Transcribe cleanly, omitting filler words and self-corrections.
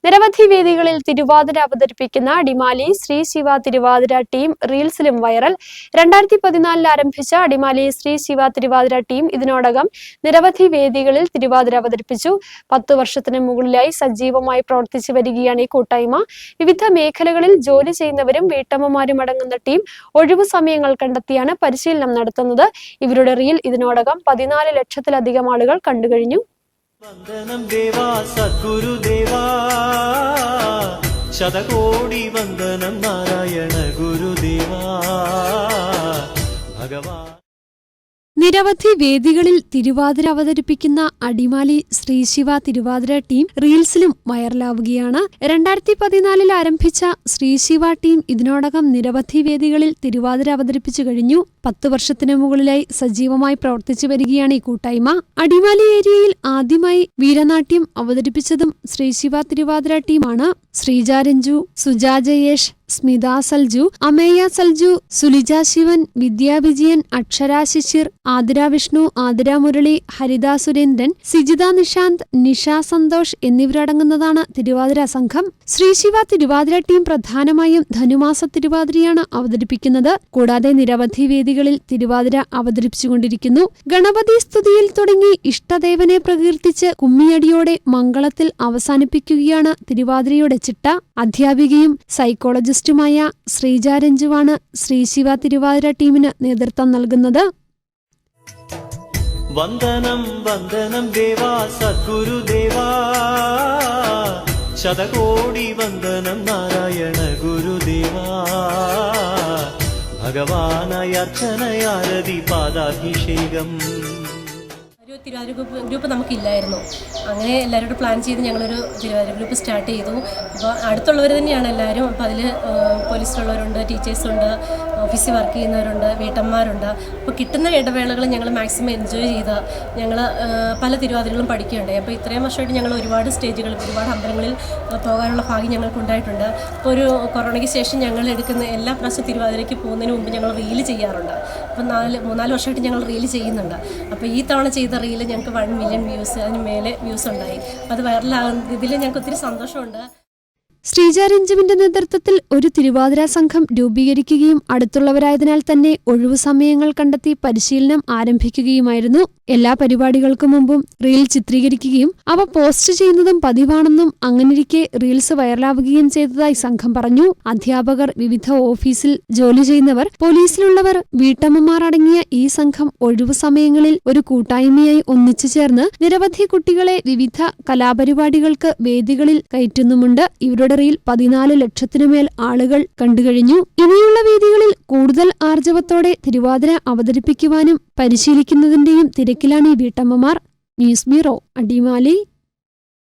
നിരവധി വേദികളിൽ തിരുവാതിര അവതരിപ്പിക്കുന്ന അടിമാലി ശ്രീ ശിവ തിരുവാതിര ടീം റീൽസിലും വൈറൽ. 2014 ആരംഭിച്ച അടിമാലി ശ്രീ ശിവ തിരുവാതിര ടീം ഇതിനോടകം നിരവധി വേദികളിൽ തിരുവാതിര അവതരിപ്പിച്ചു. 10 വർഷത്തിന് മുകളിലായി സജീവമായി പ്രവർത്തിച്ചു വരികയാണ് ഈ കൂട്ടായ്മ. വിവിധ മേഖലകളിൽ ജോലി ചെയ്യുന്നവരും വീട്ടമ്മമാരും അടങ്ങുന്ന ടീം ഒഴിവു സമയങ്ങൾ കണ്ടെത്തിയാണ് പരിശീലനം നടത്തുന്നത്. ഇവരുടെ റീൽ ഇതിനോടകം 14 ലക്ഷത്തിലധികം ആളുകൾ കണ്ടുകഴിഞ്ഞു. വന്ദനം ദേവാ സദ്ഗുരുദേവാ, ശതകോടി വന്ദനം നാരായണ ഗുരുദേവാ ഭഗവാൻ. നിരവധി വേദികളിൽ തിരുവാതിര അവതരിപ്പിക്കുന്ന അടിമാലി ശ്രീ ശിവ തിരുവാതിര ടീം റീൽസിലും വൈറലാവുകയാണ്. 2014 ആരംഭിച്ച ശ്രീ ശിവ ടീം ഇതിനോടകം നിരവധി വേദികളിൽ തിരുവാതിര അവതരിപ്പിച്ചു കഴിഞ്ഞു. 10 വർഷത്തിന് മുകളിലായി സജീവമായി പ്രവർത്തിച്ചു വരികയാണ് ഈ കൂട്ടായ്മ. അടിമാലി ഏരിയയിൽ ആദ്യമായി വീരനാട്യം അവതരിപ്പിച്ചതും ശ്രീ ശിവ തിരുവാതിര ടീമാണ്. ശ്രീജ രഞ്ജു, സുജാ ജയേഷ്, സ്മിത സൽജു, അമേയ സൽജു, സുലിജ ശിവൻ, വിദ്യാ വിജയൻ, അക്ഷര ശിശിർ, ആതിര വിഷ്ണു, ആതിര മുരളി, ഹരിത സുരേന്ദ്രൻ, സിജിത നിഷാന്ത്, നിഷ സന്തോഷ് എന്നിവരടങ്ങുന്നതാണ് തിരുവാതിര സംഘം. ശ്രീ ശിവ തിരുവാതിര ടീം പ്രധാനമായും ധനുമാസ തിരുവാതിരയാണ് അവതരിപ്പിക്കുന്നത്. കൂടാതെ നിരവധി വേദികളിൽ തിരുവാതിര അവതരിപ്പിച്ചുകൊണ്ടിരിക്കുന്നു. ഗണപതി സ്തുതിയിൽ തുടങ്ങി ഇഷ്ടദേവനെ പ്രകീർത്തിച്ച് കുമ്മിയടിയോടെ മംഗളത്തിൽ അവസാനിപ്പിക്കുകയാണ് തിരുവാതിരയുടെ ചിട്ട. അധ്യാപികയും സൈക്കോളജിസ്റ്റുമായ ശ്രീജ രഞ്ജുവാണ് ശ്രീ ശിവ തിരുവാതിര ടീമിന് നേതൃത്വം നൽകുന്നത്. വന്ദനം വന്ദനം ദേവാ സദ്ഗുരുദേവാ, ശതകോടി വന്ദനം നാരായണ ഗുരുദേവാ ഭഗവാനായ അർച്ചനയാരതി പാദാഭിഷേകം. തിരുവാതിര ഗ്രൂപ്പ് നമുക്കില്ലായിരുന്നു. അങ്ങനെ എല്ലാവരോടും പ്ലാൻ ചെയ്ത് ഞങ്ങളൊരു തിരുവാതിര ഗ്രൂപ്പ് സ്റ്റാർട്ട് ചെയ്തു. അപ്പോൾ അടുത്തുള്ളവർ തന്നെയാണ് എല്ലാവരും. അപ്പോൾ അതിൽ പോലീസിലുള്ളവരുണ്ട്, ടീച്ചേഴ്സുണ്ട്, ഓഫീസിൽ വർക്ക് ചെയ്യുന്നവരുണ്ട്, വീട്ടമ്മമാരുണ്ട്. അപ്പോൾ കിട്ടുന്ന ഇടവേളകൾ ഞങ്ങൾ മാക്സിമം എൻജോയ് ചെയ്ത് ഞങ്ങൾ പല തിരുവാതിരകളും പഠിക്കുകയുണ്ടായി. അപ്പോൾ ഇത്രയും വർഷമായിട്ട് ഞങ്ങൾ ഒരുപാട് സ്റ്റേജുകളിൽ ഒരുപാട് അമ്പലങ്ങളിൽ പോകാനുള്ള ഭാഗ്യം ഞങ്ങൾക്കുണ്ടായിട്ടുണ്ട്. ഇപ്പോൾ ഒരു കൊറോണയ്ക്ക് ശേഷം ഞങ്ങൾ എടുക്കുന്ന എല്ലാ പ്രാവശ്യം തിരുവാതിരയ്ക്ക് പോകുന്നതിന് മുമ്പ് ഞങ്ങൾ റീല് ചെയ്യാറുണ്ട്. അപ്പോൾ 3-4 വർഷമായിട്ട് ഞങ്ങൾ റീല് ചെയ്യുന്നുണ്ട്. അപ്പോൾ ഈ തവണ ചെയ്ത റീല് ഞങ്ങൾക്ക് 1 മില്യൺ വ്യൂസ്, അതിന് മേലെ വ്യൂസ് ഉണ്ടായി. അത് വൈറലാകുന്ന ഇതിൽ ഞങ്ങൾക്ക് ഒത്തിരി സന്തോഷമുണ്ട്. ശ്രീജ രഞ്ജുവിന്റെ നേതൃത്വത്തിൽ ഒരു തിരുവാതിര സംഘം രൂപീകരിക്കുകയും അടുത്തുള്ളവരായതിനാൽ തന്നെ ഒഴിവു സമയങ്ങൾ കണ്ടെത്തി പരിശീലനം ആരംഭിക്കുകയുമായിരുന്നു. എല്ലാ പരിപാടികൾക്കും മുമ്പും റീൽ ചിത്രീകരിക്കുകയും അവ പോസ്റ്റ് ചെയ്യുന്നതും പതിവാണെന്നും അങ്ങനെയിരിക്കെ റീൽസ് വൈറലാവുകയും ചെയ്തതായി സംഘം പറഞ്ഞു. അധ്യാപകർ, വിവിധ ഓഫീസിൽ ജോലി ചെയ്യുന്നവർ, പോലീസിലുള്ളവർ, വീട്ടമ്മമാർ അടങ്ങിയ ഈ സംഘം ഒഴിവു സമയങ്ങളിൽ ഒരു കൂട്ടായ്മയായി ഒന്നിച്ചു ചേർന്ന് നിരവധി കുട്ടികളെ വിവിധ കലാപരിപാടികൾക്ക് വേദികളിൽ കയറ്റുന്നുമുണ്ട്. ഇവരുടെ റീൽ 14 ലക്ഷത്തിനുമേൽ ആളുകൾ കണ്ടുകഴിഞ്ഞു. ഇനിയുള്ള വേദികളിൽ കൂടുതൽ ആർജവത്തോടെ തിരുവാതിര അവതരിപ്പിക്കുവാനും പരിശീലിക്കുന്നതിന്റെയും തിരക്കിലാണ് ഈ വീട്ടമ്മമാർ. News bureau, Adimali.